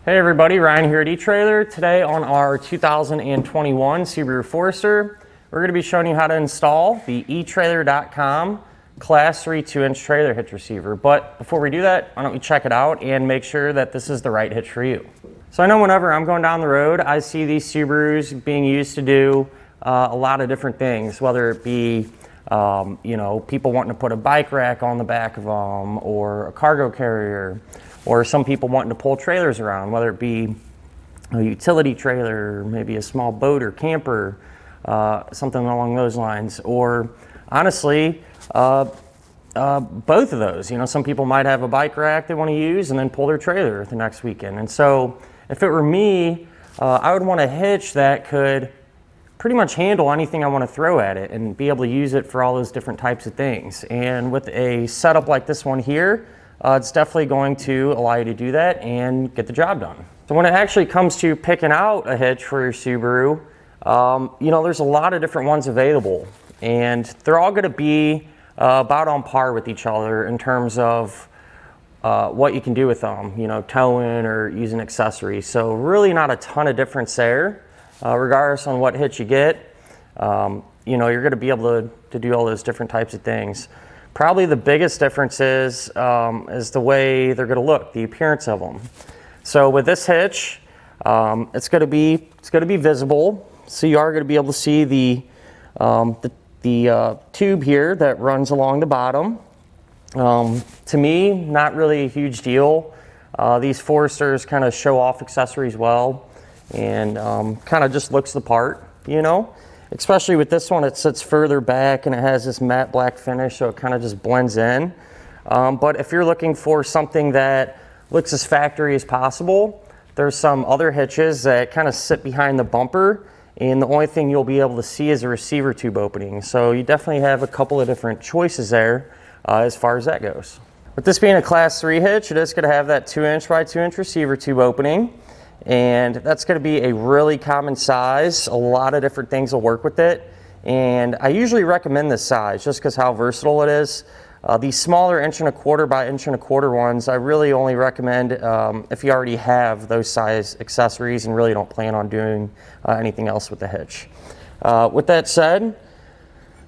Hey everybody, Ryan here at eTrailer. Today on our 2021 Subaru Forester, we're going to be showing you how to install the etrailer.com Class 3 2-inch trailer hitch receiver. But before we do that, why don't we check it out and make sure that this is the right hitch for you. So I know whenever I'm going down the road, I see these Subarus being used to do a lot of different things, whether it be people wanting to put a bike rack on the back of them, or a cargo carrier, or some people wanting to pull trailers around, whether it be a utility trailer, maybe a small boat or camper, something along those lines. Or honestly, both of those. Some people might have a bike rack they want to use and then pull their trailer the next weekend. And so if it were me, I would want a hitch that could pretty much handle anything I want to throw at it and be able to use it for all those different types of things. And with a setup like this one here, it's definitely going to allow you to do that and get the job done. So when it actually comes to picking out a hitch for your Subaru, there's a lot of different ones available, and they're all going to be about on par with each other in terms of what you can do with them, towing or using accessories. So really not a ton of difference there, regardless on what hitch you get. You're going to be able to do all those different types of things. Probably the biggest difference is the way they're going to look, the appearance of them. So with this hitch, it's going to be visible. So you are going to be able to see the tube here that runs along the bottom. To me, not really a huge deal. These Foresters kind of show off accessories well, and kind of just looks the part, Especially with this one, it sits further back and it has this matte black finish, so it kind of just blends in. But if you're looking for something that looks as factory as possible, there's some other hitches that kind of sit behind the bumper, and the only thing you'll be able to see is a receiver tube opening. So you definitely have a couple of different choices there as far as that goes. With this being a Class 3 hitch, it is going to have that 2-inch by 2-inch receiver tube opening. And that's going to be a really common size. A lot of different things will work with it, and I usually recommend this size just because how versatile it is. These smaller 1.25 by 1.25 ones, I really only recommend if you already have those size accessories and really don't plan on doing anything else with the hitch. With that said,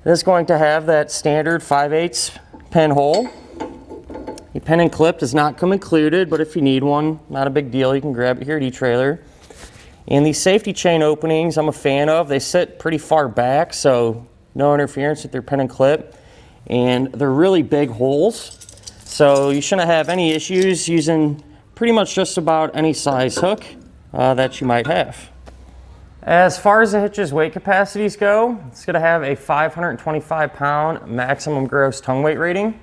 it is going to have that standard 5/8 pinhole. The pin and clip does not come included, but if you need one, not a big deal. You can grab it here at eTrailer. And these safety chain openings, I'm a fan of. They sit pretty far back, so no interference with their pin and clip. And they're really big holes, so you shouldn't have any issues using pretty much just about any size hook that you might have. As far as the hitch's weight capacities go, it's going to have a 525-pound maximum gross tongue weight rating.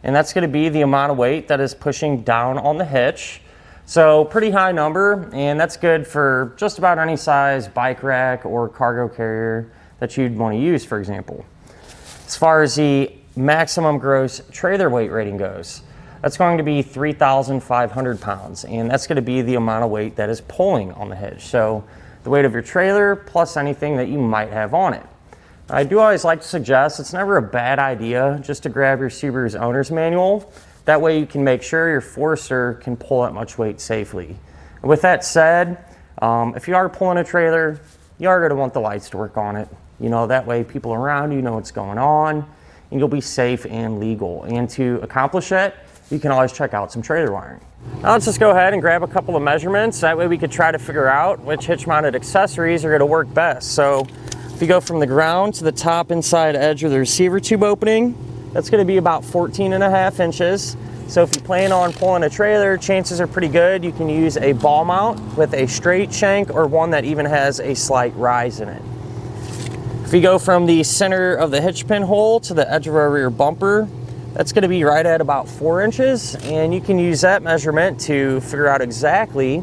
And that's going to be the amount of weight that is pushing down on the hitch. So pretty high number, and that's good for just about any size bike rack or cargo carrier that you'd want to use, for example. As far as the maximum gross trailer weight rating goes, that's going to be 3,500 pounds, and that's going to be the amount of weight that is pulling on the hitch. So the weight of your trailer plus anything that you might have on it. I do always like to suggest it's never a bad idea just to grab your Subaru's owner's manual. That way you can make sure your Forester can pull that much weight safely. And with that said, if you are pulling a trailer, you are going to want the lights to work on it. That way people around you know what's going on, and you'll be safe and legal. And to accomplish that, you can always check out some trailer wiring. Now let's just go ahead and grab a couple of measurements. That way we could try to figure out which hitch-mounted accessories are going to work best. So if you go from the ground to the top inside edge of the receiver tube opening, that's going to be about 14.5 inches. So if you plan on pulling a trailer, chances are pretty good you can use a ball mount with a straight shank or one that even has a slight rise in it. If you go from the center of the hitch pin hole to the edge of our rear bumper, that's going to be right at about 4 inches, and you can use that measurement to figure out exactly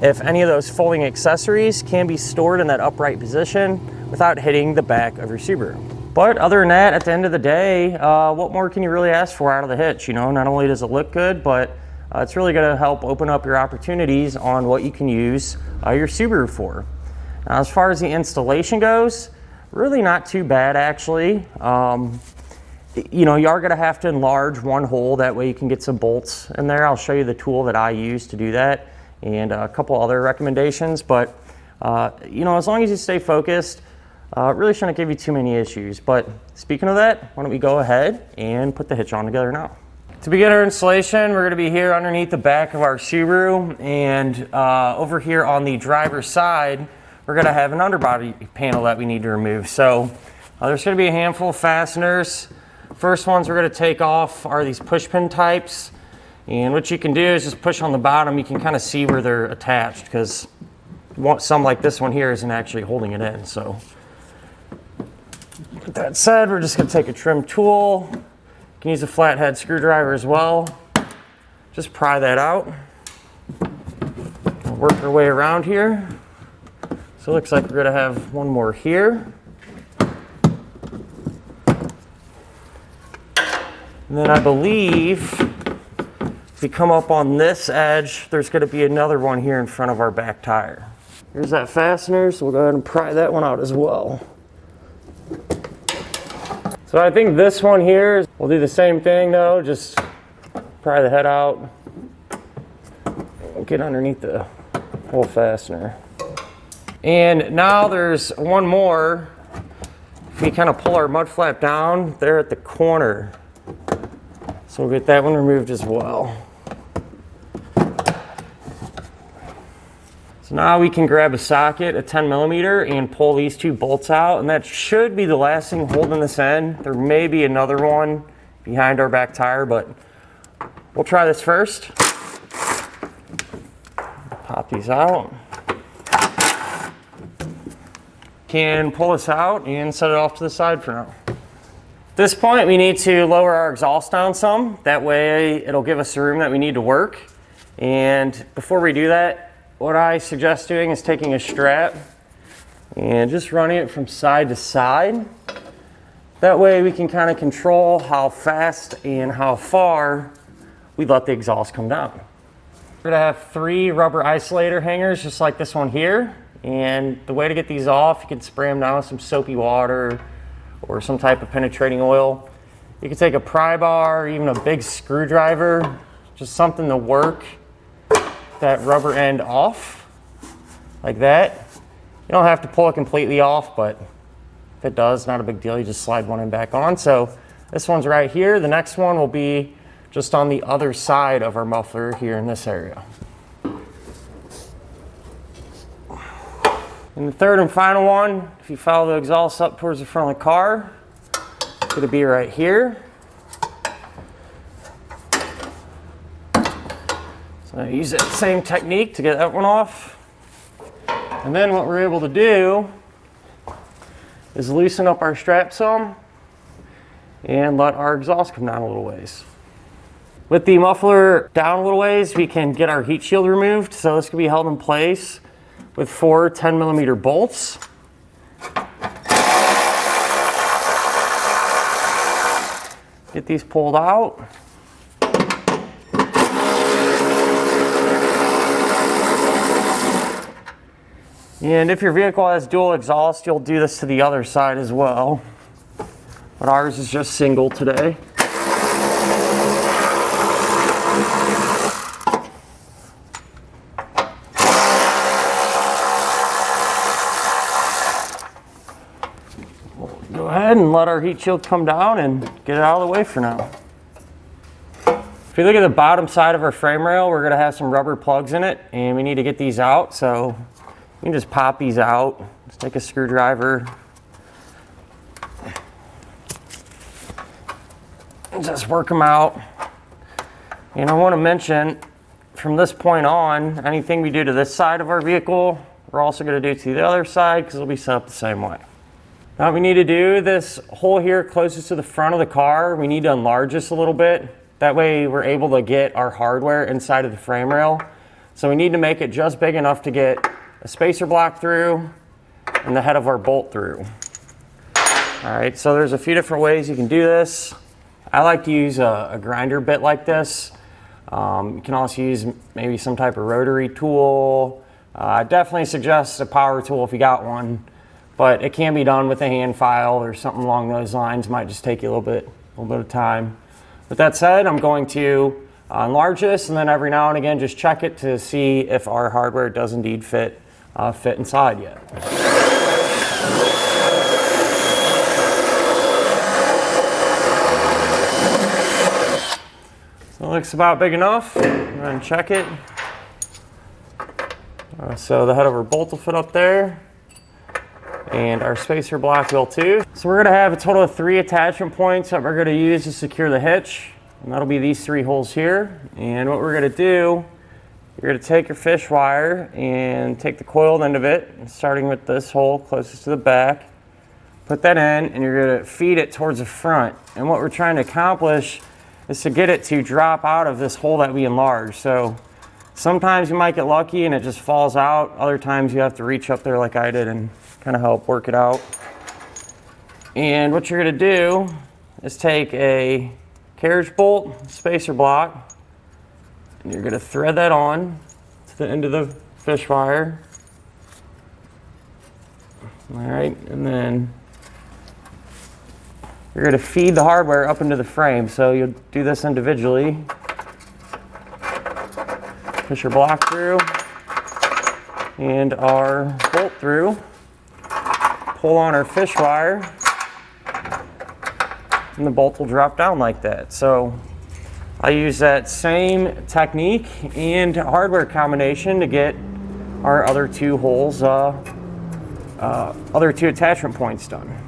if any of those folding accessories can be stored in that upright position without hitting the back of your Subaru. But other than that, at the end of the day, what more can you really ask for out of the hitch? Not only does it look good, but it's really going to help open up your opportunities on what you can use your Subaru for. Now, as far as the installation goes, really not too bad actually. You are going to have to enlarge one hole, that way you can get some bolts in there. I'll show you the tool that I use to do that. and a couple other recommendations. But you know, as long as you stay focused, it really shouldn't give you too many issues. But speaking of that, why don't we go ahead and put the hitch on together now. To begin our installation, we're going to be here underneath the back of our Subaru, and over here on the driver's side, we're going to have an underbody panel that we need to remove. So there's going to be a handful of fasteners. First ones we're going to take off are these push pin types, and what you can do is just push on the bottom. You can kind of see where they're attached, because some like this one here isn't actually holding it in. So with that said, we're just going to take a trim tool. You can use a flathead screwdriver as well. Just pry that out. Work our way around here. So it looks like we're going to have one more here. And then I believe if we come up on this edge, there's going to be another one here in front of our back tire. Here's that fastener, so we'll go ahead and pry that one out as well. So I think this one here, we'll do the same thing though, just pry the head out, get underneath the whole fastener. And now there's one more. If we kind of pull our mud flap down there at the corner, so we'll get that one removed as well. So now we can grab a socket, a 10mm, and pull these two bolts out, and that should be the last thing holding this in. There may be another one behind our back tire, but we'll try this first. Pop these out. Can pull this out and set it off to the side for now. At this point, we need to lower our exhaust down some. That way it'll give us the room that we need to work. And before we do that, what I suggest doing is taking a strap and just running it from side to side. That way we can kind of control how fast and how far we let the exhaust come down. We're gonna have 3 rubber isolator hangers just like this one here. And the way to get these off, you can spray them down with some soapy water or some type of penetrating oil. You can take a pry bar, even a big screwdriver, just something to work that rubber end off, like that. You don't have to pull it completely off, but if it does, not a big deal. You just slide one end back on. So this one's right here. The next one will be just on the other side of our muffler here in this area. And the third and final one, if you follow the exhaust up towards the front of the car, it's going to be right here. So I use that same technique to get that one off. And then what we're able to do is loosen up our strap some and let our exhaust come down a little ways. With the muffler down a little ways, we can get our heat shield removed. So this can be held in place with 4 10mm bolts. Get these pulled out. And if your vehicle has dual exhaust, you'll do this to the other side as well. But ours is just single today. Go ahead and let our heat shield come down and get it out of the way for now. If you look at the bottom side of our frame rail, we're going to have some rubber plugs in it, and we need to get these out. So you can just pop these out. Just take a screwdriver and just work them out. And I want to mention, from this point on, anything we do to this side of our vehicle, we're also going to do to the other side, because it'll be set up the same way. Now we need to do this hole here closest to the front of the car. We need to enlarge this a little bit. That way we're able to get our hardware inside of the frame rail. So we need to make it just big enough to get a spacer block through and the head of our bolt through. All right, so there's a few different ways you can do this. I like to use a grinder bit like this. You can also use maybe some type of rotary tool. I definitely suggest a power tool if you got one. But it can be done with a hand file or something along those lines. Might just take you a little bit of time. With that said, I'm going to enlarge this, and then every now and again just check it to see if our hardware does indeed fit inside yet. So it looks about big enough. Go ahead and check it. So the head of our bolt will fit up there, and our spacer block will too. So we're going to have a total of 3 attachment points that we're going to use to secure the hitch, and that'll be these 3 holes here. And what we're going to do, you're going to take your fish wire and take the coiled end of it, starting with this hole closest to the back, put that in, and you're going to feed it towards the front. And what we're trying to accomplish is to get it to drop out of this hole that we enlarge. So sometimes you might get lucky and it just falls out. Other times you have to reach up there like I did and kind of help work it out. And what you're going to do is take a carriage bolt, spacer block, and you're going to thread that on to the end of the fish wire. All right, and then you're going to feed the hardware up into the frame. So you'll do this individually. Push your block through and our bolt through. Pull on our fish wire, and the bolt will drop down like that. So I use that same technique and hardware combination to get our other 2 holes, other 2 attachment points done.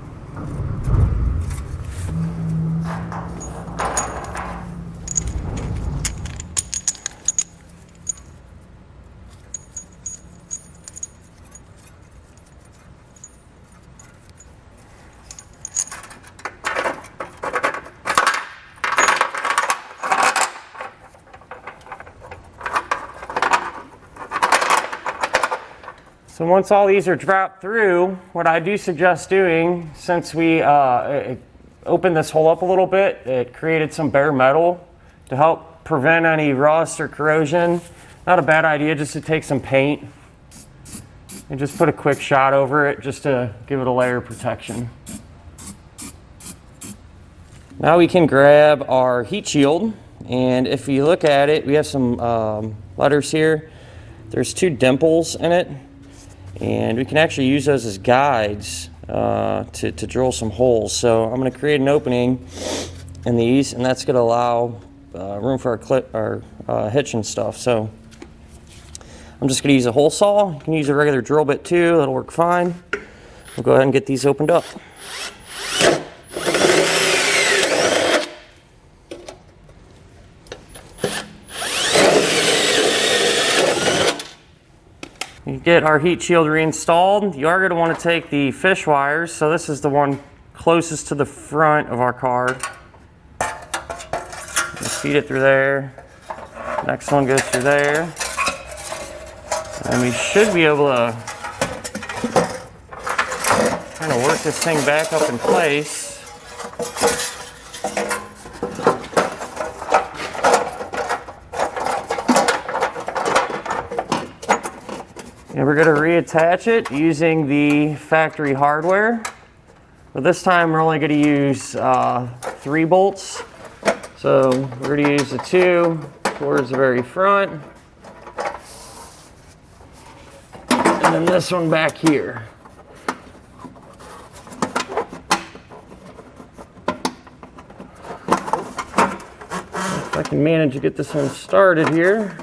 So once all these are dropped through, what I do suggest doing, since we opened this hole up a little bit, it created some bare metal to help prevent any rust or corrosion. Not a bad idea just to take some paint and just put a quick shot over it just to give it a layer of protection. Now we can grab our heat shield, and if you look at it, we have some letters here. There's 2 dimples in it. And we can actually use those as guides to drill some holes. So I'm going to create an opening in these, and that's going to allow room for our hitch and stuff. So I'm just going to use a hole saw. You can use a regular drill bit too. That'll work fine. We'll go ahead and get these opened up. You get our heat shield reinstalled. You are going to want to take the fish wires. So this is the one closest to the front of our car. Just feed it through there. Next one goes through there. And we should be able to kind of work this thing back up in place. And we're going to reattach it using the factory hardware. But this time we're only going to use 3 bolts. So we're going to use the 2 towards the very front. And then this one back here. If I can manage to get this one started here.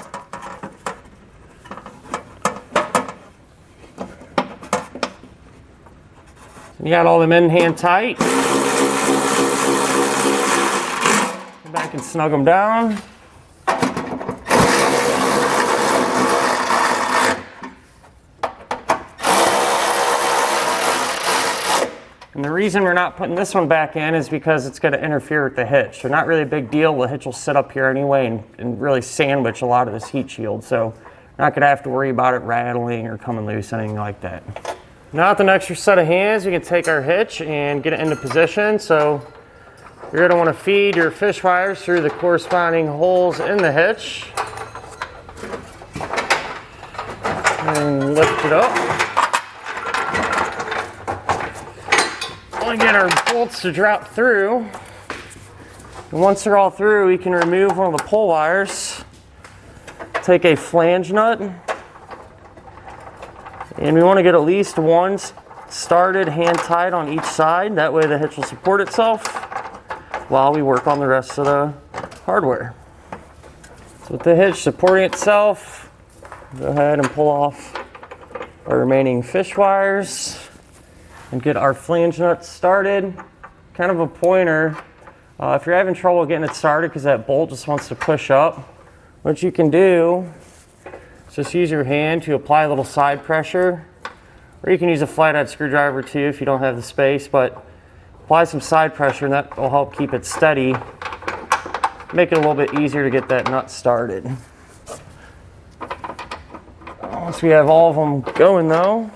You got all them in hand tight. Go back and snug them down. And the reason we're not putting this one back in is because it's going to interfere with the hitch. So not really a big deal. The hitch will sit up here anyway and really sandwich a lot of this heat shield. So we're not going to have to worry about it rattling or coming loose, anything like that. Now with an extra set of hands, we can take our hitch and get it into position. So you're going to want to feed your fish wires through the corresponding holes in the hitch. And lift it up. Only get our bolts to drop through. And once they're all through, we can remove one of the pull wires, take a flange nut, and we want to get at least one started hand tied on each side. That way the hitch will support itself while we work on the rest of the hardware. So with the hitch supporting itself, go ahead and pull off our remaining fish wires and get our flange nuts started. Kind of a pointer. If you're having trouble getting it started because that bolt just wants to push up, what you can do is just use your hand to apply a little side pressure, or you can use a flathead screwdriver too if you don't have the space, but apply some side pressure and that will help keep it steady, make it a little bit easier to get that nut started. Once we have all of them going though,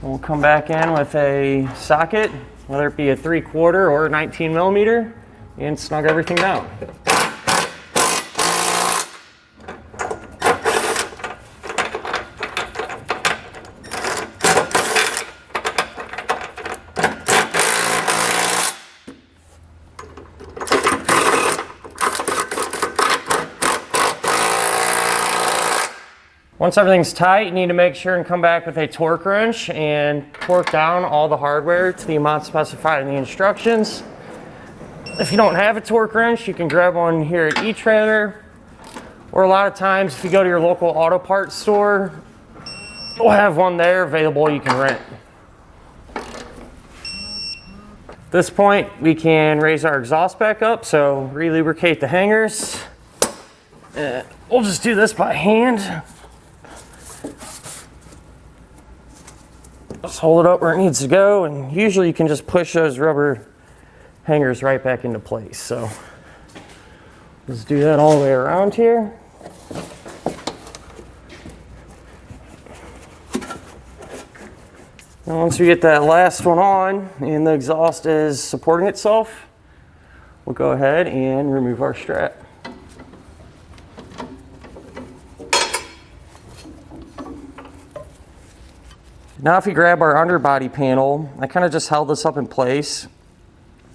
we'll come back in with a socket, whether it be a 3/4 or a 19 millimeter, and snug everything down. Once everything's tight, you need to make sure and come back with a torque wrench and torque down all the hardware to the amount specified in the instructions. If you don't have a torque wrench, you can grab one here at etrailer, or a lot of times if you go to your local auto parts store, we'll have one there available you can rent. At this point, we can raise our exhaust back up, so re-lubricate the hangers. We'll just do this by hand. Just hold it up where it needs to go, and usually you can just push those rubber hangers right back into place. So let's do that all the way around here. And once we get that last one on and the exhaust is supporting itself, we'll go ahead and remove our strap. Now if you grab our underbody panel, I kind of just held this up in place,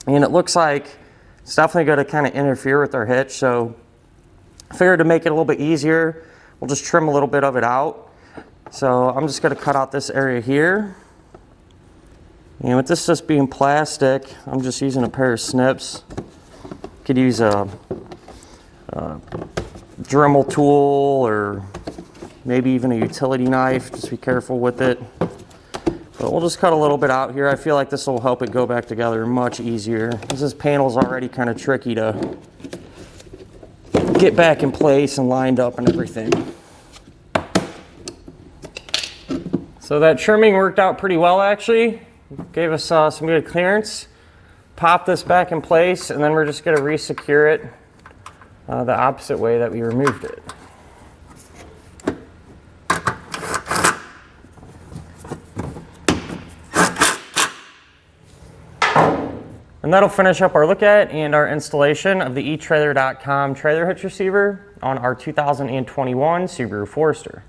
and it looks like it's definitely going to kind of interfere with our hitch, so I figured to make it a little bit easier, we'll just trim a little bit of it out. So I'm just going to cut out this area here, and with this just being plastic, I'm just using a pair of snips. You could use a Dremel tool or maybe even a utility knife, just be careful with it. But we'll just cut a little bit out here. I feel like this will help it go back together much easier. This panel's already kind of tricky to get back in place and lined up and everything. So that trimming worked out pretty well actually. Gave us some good clearance. Pop this back in place, and then we're just gonna re-secure it the opposite way that we removed it. And that'll finish up our look at and our installation of the etrailer.com trailer hitch receiver on our 2021 Subaru Forester.